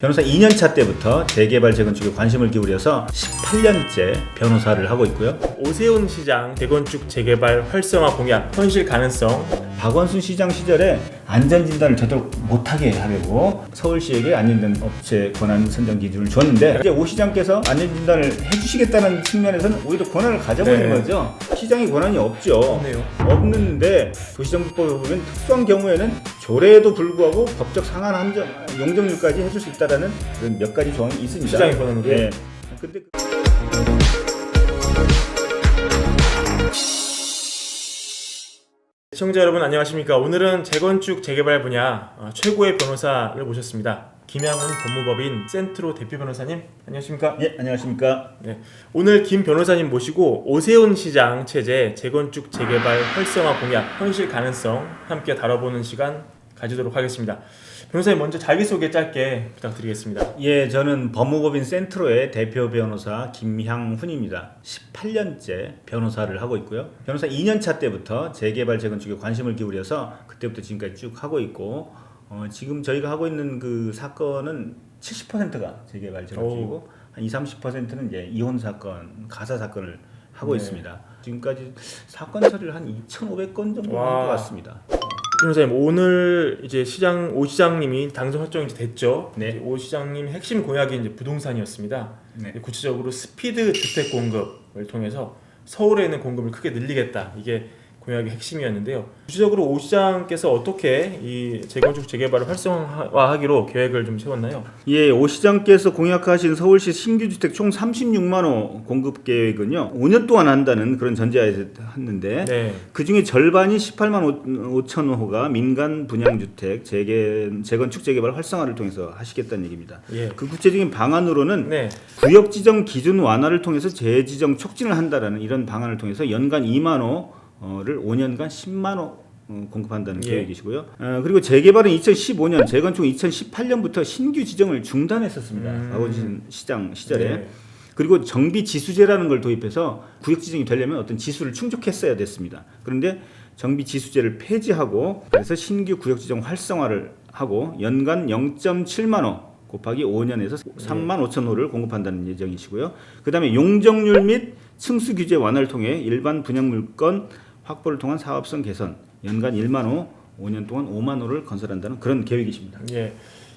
변호사 2년차 때부터 재개발 재건축에 관심을 기울여서 18년째 변호사를 하고 있고요. 오세훈 시장 재건축 재개발 활성화 공약 현실 가능성. 박원순 시장 시절에 안전진단을 제대로 못하게 하려고 서울시에게 안전진단 업체 권한 선정 기준을 줬는데 이제 오 시장께서 안전진단을 해주시겠다는 측면에서는 오히려 권한을 가져버리는 거죠. 시장이 권한이 없죠. 없네요. 없는데 도시정비법에 보면 특수한 경우에는 조례에도 불구하고 법적 상한 용적률까지 해줄 수 있다라는 그런 몇 가지 조항이 있습니다. 시장의 권한으로. 예. 근데 시청자 여러분 안녕하십니까. 오늘은 재건축 재개발 분야 최고의 변호사를 모셨습니다. 김양훈 법무법인 센트로 대표 변호사님 안녕하십니까. 예, 안녕하십니까. 네, 오늘 김 변호사님 모시고 오세훈 시장 체제 재건축 재개발 활성화 공약 현실 가능성 함께 다뤄보는 시간 가지도록 하겠습니다. 변호사님 먼저 자기소개 짧게 부탁드리겠습니다. 예, 저는 법무법인 센트로의 대표 변호사 김향훈입니다. 18년째 변호사를 하고 있고요. 변호사 2년차 때부터 재개발 재건축에 관심을 기울여서 그때부터 지금까지 쭉 하고 있고 지금 저희가 하고 있는 그 사건은 70%가 재개발 재건축이고 한 20-30%는 이제 이혼 사건, 가사 사건을 하고 있습니다. 지금까지 사건 처리를 한 2,500건 정도 한 것 같습니다. 변호사님 오늘 이제 오 시장님이 당선 확정이 됐죠. 네. 이제 오 시장님 핵심 공약이 이제 부동산이었습니다. 네. 구체적으로 스피드 주택 공급을 통해서 서울에 있는 공급을 크게 늘리겠다. 이게 공약의 핵심이었는데요. 구체적으로 오 시장께서 어떻게 이 재건축 재개발을 활성화하기로 계획을 좀 세웠나요? 예, 오 시장께서 공약하신 서울시 신규 주택 총 36만 호 공급 계획은요 5년 동안 한다는 그런 전제하에서 했는데 네. 그 중에 절반이 18만 5천 호가 민간 분양주택 재건축 재개발 활성화를 통해서 하시겠다는 얘기입니다. 예. 그 구체적인 방안으로는 네. 구역 지정 기준 완화를 통해서 재지정 촉진을 한다라는 이런 방안을 통해서 연간 2만 호를 5년간 10만 호 공급한다는 예. 계획이시고요. 그리고 재개발은 2015년, 재건축은 2018년부터 신규 지정을 중단했었습니다. 박원순 시장 시절에. 네. 그리고 정비 지수제라는 걸 도입해서 구역 지정이 되려면 어떤 지수를 충족했어야 됐습니다. 그런데 정비 지수제를 폐지하고 그래서 신규 구역 지정 활성화를 하고 연간 0.7만 호 곱하기 5년에서 3만 5천 호를 공급한다는 예정이시고요. 그 다음에 용적률 및 층수 규제 완화를 통해 일반 분양 물건 확보를 통한 사업성 개선, 연간 1만 호, 5년 동안 5만 호를 건설한다는 그런 계획이십니다. 예.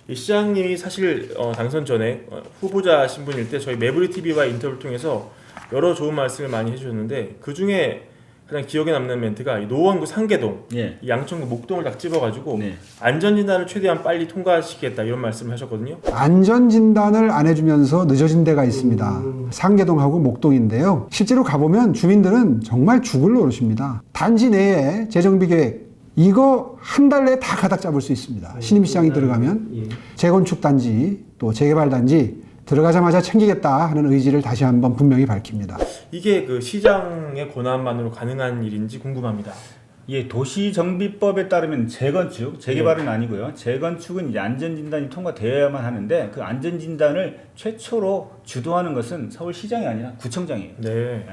이 시장님이 사실 당선 전에 후보자 신분일 때 저희 매부리 TV와 인터뷰를 통해서 여러 좋은 말씀을 많이 해주셨는데 그 중에 가장 기억에 남는 멘트가 이 노원구 상계동, 예. 이 양천구 목동을 딱 집어가지고 네. 안전진단을 최대한 빨리 통과시키겠다 이런 말씀을 하셨거든요. 안전진단을 안 해주면서 늦어진 데가 있습니다. 상계동하고 목동인데요. 실제로 가보면 주민들은 정말 죽을 노릇입니다. 단지 내에 재정비 계획 이거 한 달 내에 다 가닥 잡을 수 있습니다. 신임시장이 들어가면 재건축 단지 또 재개발 단지 들어가자마자 챙기겠다 하는 의지를 다시 한번 분명히 밝힙니다. 이게 그 시장의 권한만으로 가능한 일인지 궁금합니다. 예, 도시정비법에 따르면 재건축, 재개발은 아니고요. 재건축은 이제 안전진단이 통과되어야만 하는데 그 안전진단을 최초로 주도하는 것은 서울시장이 아니라 구청장이에요. 네. 예,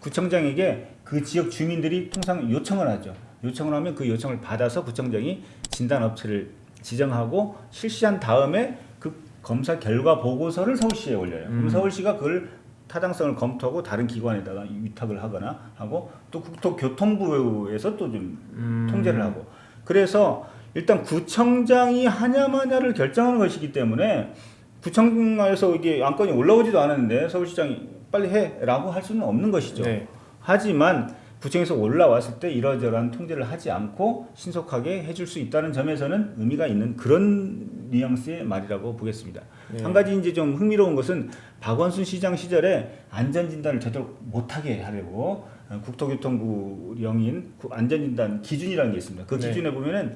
구청장에게 그 지역 주민들이 통상 요청을 하죠. 요청을 하면 그 요청을 받아서 구청장이 진단업체를 지정하고 실시한 다음에 그 검사 결과 보고서를 서울시에 올려요. 그럼 서울시가 그걸 타당성을 검토하고 다른 기관에다가 위탁을 하거나 하고 또 국토교통부에서 또 좀 통제를 하고 그래서 일단 구청장이 하냐 마냐를 결정하는 것이기 때문에 구청에서 이게 안건이 올라오지도 않았는데 서울시장이 빨리 해라고 할 수는 없는 것이죠. 네. 하지만 구청에서 올라왔을 때 이러저러한 통제를 하지 않고 신속하게 해줄 수 있다는 점에서는 의미가 있는 그런 뉘앙스의 말이라고 보겠습니다. 네. 한 가지 이제 좀 흥미로운 것은 박원순 시장 시절에 안전진단을 제대로 못하게 하려고 국토교통부령인 안전진단 기준이라는 게 있습니다. 그 기준에 네. 보면은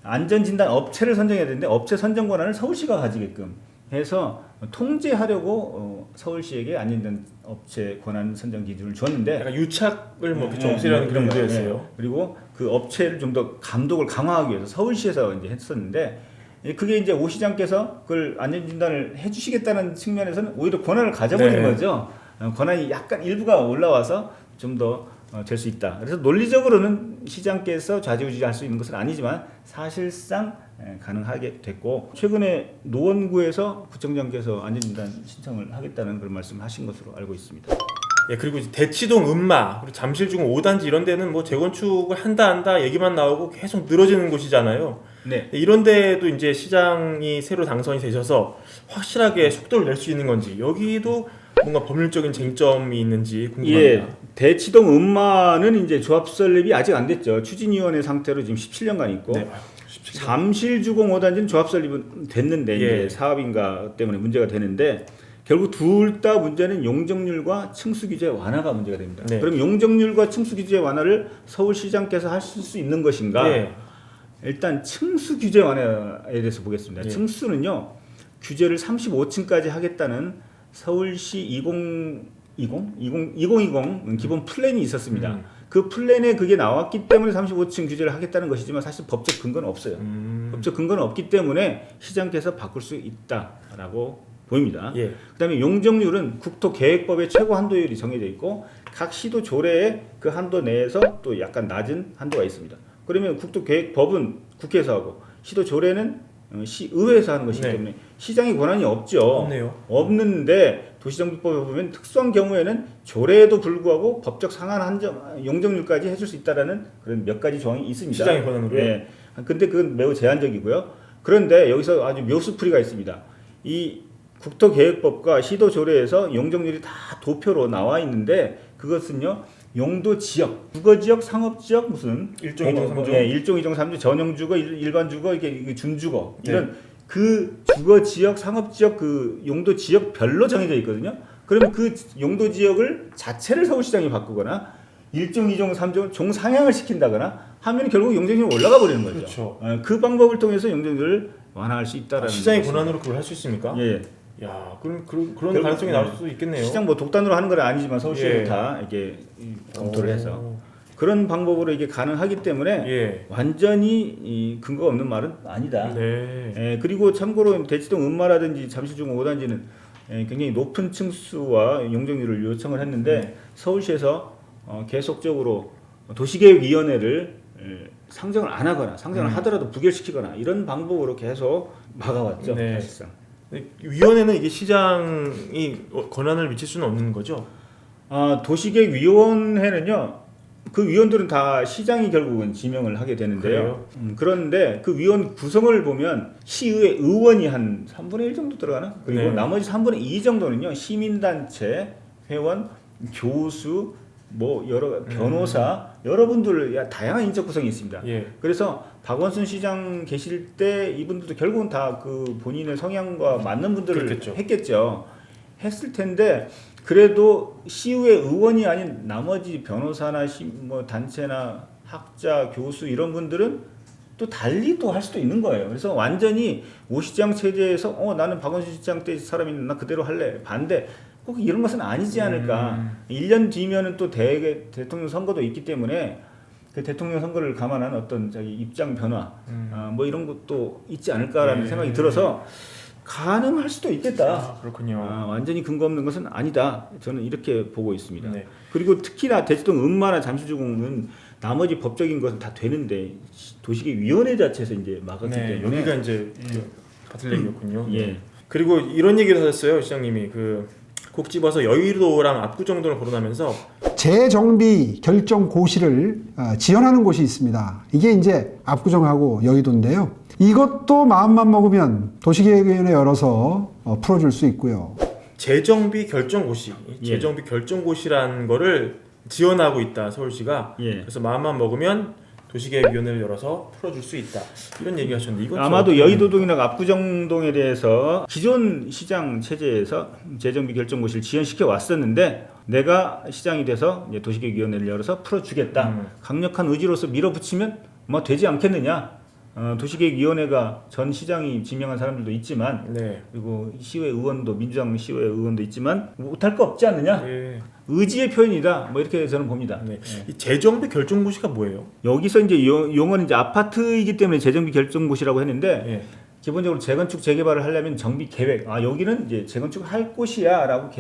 안전진단 업체를 선정해야 되는데 업체 선정 권한을 서울시가 가지게끔 해서 통제하려고 서울시에게 안전진단 업체 권한 선정 기준을 줬는데 약간 유착을 뭐 이렇게 없애려는 그런 의도였어요. 그리고 그 업체를 좀 더 감독을 강화하기 위해서 서울시에서 이제 했었는데 그게 이제 오 시장께서 그걸 안전진단을 해주시겠다는 측면에서는 오히려 권한을 가져버린 네. 거죠. 권한이 약간 일부가 올라와서 좀 더 될 수 있다. 그래서 논리적으로는 시장께서 좌지우지할 수 있는 것은 아니지만 사실상 가능하게 됐고 최근에 노원구에서 구청장께서 안전진단 신청을 하겠다는 그런 말씀하신 것으로 알고 있습니다. 예, 그리고 이제 대치동 음마 그리고 잠실중 5단지 이런 데는 뭐 재건축을 한다 얘기만 나오고 계속 늘어지는 곳이잖아요. 네. 이런 데도 이제 시장이 새로 당선이 되셔서 확실하게 속도를 낼 수 있는 건지 여기도 뭔가 법률적인 쟁점이 있는지 궁금합니다. 예, 대치동 음마는 이제 조합 설립이 아직 안 됐죠. 추진위원회 상태로 지금 17년간 있고 네. 잠실주공 5단지는 조합 설립은 됐는데 예. 이제 사업인가 때문에 문제가 되는데 결국 둘 다 문제는 용적률과 층수 규제 완화가 문제가 됩니다. 네. 그럼 용적률과 층수 규제 완화를 서울시장께서 하실 수 있는 것인가? 예. 일단 층수 규제 완화에 대해서 보겠습니다. 예. 층수는요. 규제를 35층까지 하겠다는 서울시 2020 기본 플랜이 있었습니다. 그 플랜에 그게 나왔기 때문에 35층 규제를 하겠다는 것이지만 사실 법적 근거는 없어요. 법적 근거는 없기 때문에 시장께서 바꿀 수 있다라고 보입니다. 예. 그다음에 용적률은 국토계획법의 최고 한도율이 정해져 있고 각 시도 조례의 그 한도 내에서 또 약간 낮은 한도가 있습니다. 그러면 국토계획법은 국회에서 하고 시도 조례는 시의회에서 하는 것이기 네. 때문에 시장의 권한이 없죠. 없네요. 없는데 도시정비법에 보면 특수한 경우에는 조례에도 불구하고 법적 상한 한정 용적률까지 해줄 수 있다라는 그런 몇 가지 조항이 있습니다. 시장의 권한으로요? 네. 근데 그건 매우 제한적이고요. 그런데 여기서 아주 묘수풀이가 있습니다. 이 국토계획법과 시도조례에서 용적률이 다 도표로 나와 있는데 그것은요 용도 지역, 주거 지역, 상업 지역 무슨 1종, 2종, 3종. 예, 1종, 2종, 3종 전용 주거, 일반 주거 이게 준주거 네. 이런 그 주거 지역, 상업 지역 그 용도 지역별로 정해져 있거든요. 그러면 그 용도 지역을 자체를 서울시장이 바꾸거나 1종, 2종, 3종 종상향을 시킨다거나 하면 결국 용적률이 올라가 버리는 거죠. 그렇죠. 그 방법을 통해서 용적률을 완화할 수 있다라는 시장의 것입니다. 권한으로 그걸 할 수 있습니까? 예. 야, 그런 결국, 가능성이 나올 수도 있겠네요. 시장 뭐 독단으로 하는 건 아니지만 서울시도 예. 다 이게 검토를 해서 그런 방법으로 이게 가능하기 때문에 예. 완전히 이 근거가 없는 말은 아니다. 네. 예, 그리고 참고로 대치동 음마라든지 잠실중 5단지는 굉장히 높은 층수와 용적률을 요청을 했는데 서울시에서 계속적으로 도시계획위원회를 상정을 안 하거나 상정을 하더라도 부결시키거나 이런 방법으로 계속 막아왔죠. 네. 사실상. 위원회는 이게 시장이 권한을 미칠 수는 없는 거죠? 도시계획위원회는요. 그 위원들은 다 시장이 결국은 지명을 하게 되는데요. 그런데 그 위원 구성을 보면 시의회 의원이 한 3분의 1 정도 들어가나? 그리고 네. 나머지 3분의 2 정도는요. 시민단체, 회원, 교수, 뭐 여러 변호사, 여러분들 다양한 인적 구성이 있습니다. 예. 그래서 박원순 시장 계실 때 이분들도 결국은 다 그 본인의 성향과 맞는 분들을 그렇겠죠. 했겠죠. 했을 텐데 그래도 시의회 의원이 아닌 나머지 변호사나 뭐 단체나 학자, 교수 이런 분들은 또 달리 또 할 수도 있는 거예요. 그래서 완전히 오 시장 체제에서 나는 박원순 시장 때 사람인데 나 그대로 할래 반대 꼭 이런 것은 아니지 않을까. 1년 뒤면은 또 대통령 선거도 있기 때문에 그 대통령 선거를 감안한 어떤 자기 입장 변화 뭐 이런 것도 있지 않을까라는 생각이 들어서 가능할 수도 있겠다. 그렇군요. 완전히 근거 없는 것은 아니다. 저는 이렇게 보고 있습니다. 네. 그리고 특히나 대치동 음마나 잠실주공은 나머지 법적인 것은 다 되는데 도시계획위원회 자체에서 이제 막았기 네, 때문에 여기가 이제 같은 얘기였군요. 예. 네. 그리고 이런 얘기를 하셨어요, 시장님이. 곡 집어서 여의도랑 압구정동을 거론하면서 재정비 결정 고시를 지원하는 곳이 있습니다. 이게 이제 압구정하고 여의도인데요. 이것도 마음만 먹으면 도시계획위원회 열어서 풀어줄 수 있고요. 재정비 결정고시, 예. 재정비 결정고시라는 거를 지원하고 있다, 서울시가. 예. 그래서 마음만 먹으면 도시계획위원회를 열어서 풀어줄 수 있다. 이런 얘기 하셨는데 이건 아마도 여의도동이나 압구정동에 대해서 기존 시장 체제에서 재정비 결정고시를 지연시켜 왔었는데 내가 시장이 돼서 이제 도시계획위원회를 열어서 풀어주겠다. 강력한 의지로서 밀어붙이면 뭐 되지 않겠느냐. 도시계획위원회가 전 시장이 지명한 사람들도 있지만 네. 그리고 시의회 의원도 민주당 시의회 의원도 있지만 못할 거 없지 않느냐. 예. 의지의 표현이다. 뭐 이렇게 저는 봅니다. 네. 이 재정비 결정고시가 뭐예요? 여기서 이제 용어는 이제 아파트이기 때문에 재정비 결정고시라고 했는데 예. 기본적으로 재건축 재개발을 하려면 정비 계획. 여기는 이제 재건축 할 곳이야라고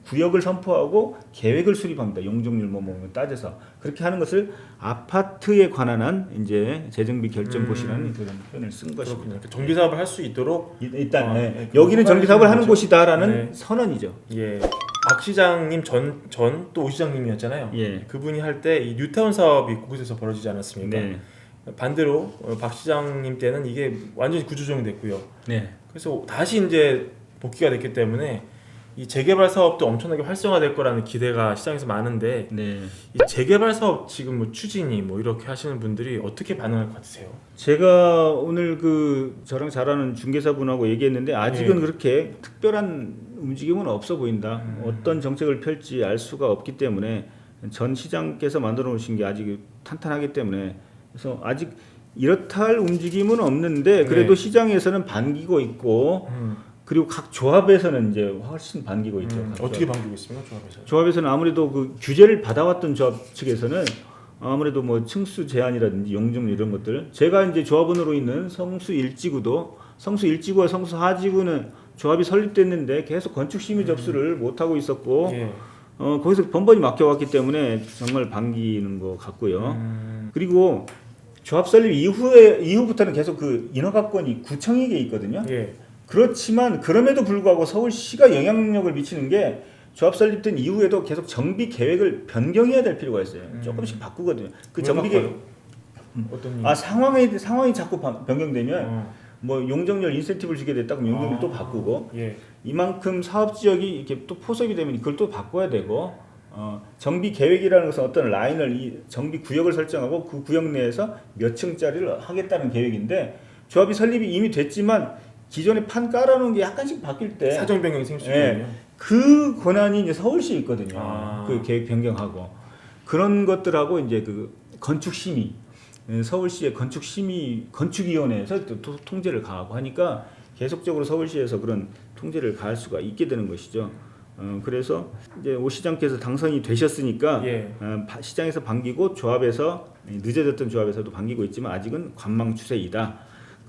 구역을 선포하고 계획을 수립합니다. 용적률 뭐 따져서 그렇게 하는 것을 아파트에 관한 한 이제 재정비 결정고시라는 그런 표현을 쓴 것입니다. 그렇군요. 정비 사업을 할 수 있도록 일단 네, 여기는 정비 사업을 하는 거죠. 곳이다라는 네. 선언이죠. 예. 박 시장님 전 또 오 시장님이었잖아요. 예. 그분이 할 때 이 뉴타운 사업이 곳곳에서 벌어지지 않았습니까? 네. 반대로 박 시장님 때는 이게 완전히 구조조정됐고요. 네. 그래서 다시 이제 복귀가 됐기 때문에 이 재개발 사업도 엄청나게 활성화될 거라는 기대가 시장에서 많은데 네. 이 재개발 사업 지금 뭐 추진이 뭐 이렇게 하시는 분들이 어떻게 반응할 것 같으세요? 제가 오늘 그 저랑 잘 아는 중개사분하고 얘기했는데 아직은 예. 그렇게 특별한 움직임은 없어 보인다. 어떤 정책을 펼지 알 수가 없기 때문에 전 시장께서 만들어 놓으신 게 아직 탄탄하기 때문에 그래서 아직 이렇다 할 움직임은 없는데 그래도 네. 시장에서는 반기고 있고 그리고 각 조합에서는 이제 훨씬 반기고 있죠. 각 어떻게 조합. 반기고 있습니까, 조합에서? 조합에서는 아무래도 그 규제를 받아왔던 조합 측에서는 아무래도 뭐 층수 제한이라든지 용적률 이런 것들 제가 이제 조합원으로 있는 성수 1지구도 성수 1지구와 성수 4지구는 조합이 설립됐는데 계속 건축 심의 접수를 못 하고 있었고 예. 거기서 번번이 막혀왔기 때문에 정말 반기는 것 같고요. 그리고 조합 설립 이후부터는 계속 그 인허가권이 구청에게 있거든요. 예. 그렇지만 그럼에도 불구하고 서울시가 영향력을 미치는 게 조합 설립된 이후에도 계속 정비 계획을 변경해야 될 필요가 있어요. 조금씩 바꾸거든요. 그 왜 정비 계획 바꿔요? 어떤 일이? 상황이 자꾸 변경되면 뭐 용적률 인센티브를 주게 됐다 그럼 용적률 또 바꾸고 예. 이만큼 사업 지역이 이렇게 또 포섭이 되면 그걸 또 바꿔야 되고 정비 계획이라는 것은 어떤 라인을 이 정비 구역을 설정하고 그 구역 내에서 몇 층짜리를 하겠다는 계획인데 조합이 설립이 이미 됐지만 기존에 판 깔아놓은 게 약간씩 바뀔 때 사정 변경이 생길 수 예, 있군요. 그 권한이 이제 서울시에 있거든요. 아. 그 계획 변경하고 그런 것들하고 이제 그 건축 심의 서울시의 건축 심의 건축위원회에서 또 통제를 가하고 하니까 계속적으로 서울시에서 그런 통제를 가할 수가 있게 되는 것이죠. 그래서 이제 오 시장께서 당선이 되셨으니까 예. 시장에서 반기고 조합에서 늦어졌던 조합에서도 반기고 있지만 아직은 관망 추세이다.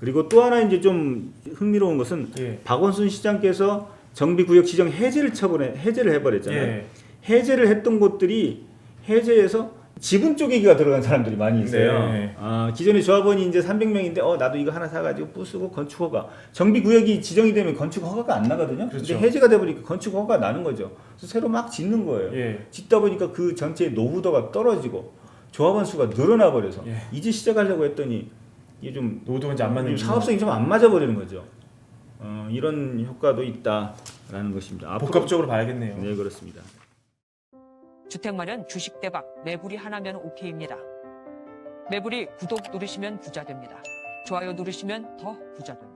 그리고 또 하나 이제 좀 흥미로운 것은 예. 박원순 시장께서 정비구역 지정 해제를 해버렸잖아요. 예. 해제를 했던 곳들이 해제해서 지분 쪼개기가 들어간 사람들이 많이 있어요. 네. 기존에 조합원이 이제 300명인데 나도 이거 하나 사가지고 부수고 건축 허가. 정비구역이 지정이 되면 건축 허가가 안 나거든요. 그렇죠. 근데 해제가 돼버리니까 건축 허가가 나는 거죠. 그래서 새로 막 짓는 거예요. 예. 짓다 보니까 그 전체의 노후도가 떨어지고 조합원 수가 늘어나 버려서 예. 이제 시작하려고 했더니 이게 좀 노후도가 이제 안 맞는 사업성이 좀 안 맞아 버리는 거죠. 이런 효과도 있다라는 것입니다. 앞으로- 복합적으로 봐야겠네요. 네, 그렇습니다. 주택 마련 주식 대박 매불이 하나면 오케이입니다. 매불이 구독 누르시면 부자 됩니다. 좋아요 누르시면 더 부자 됩니다.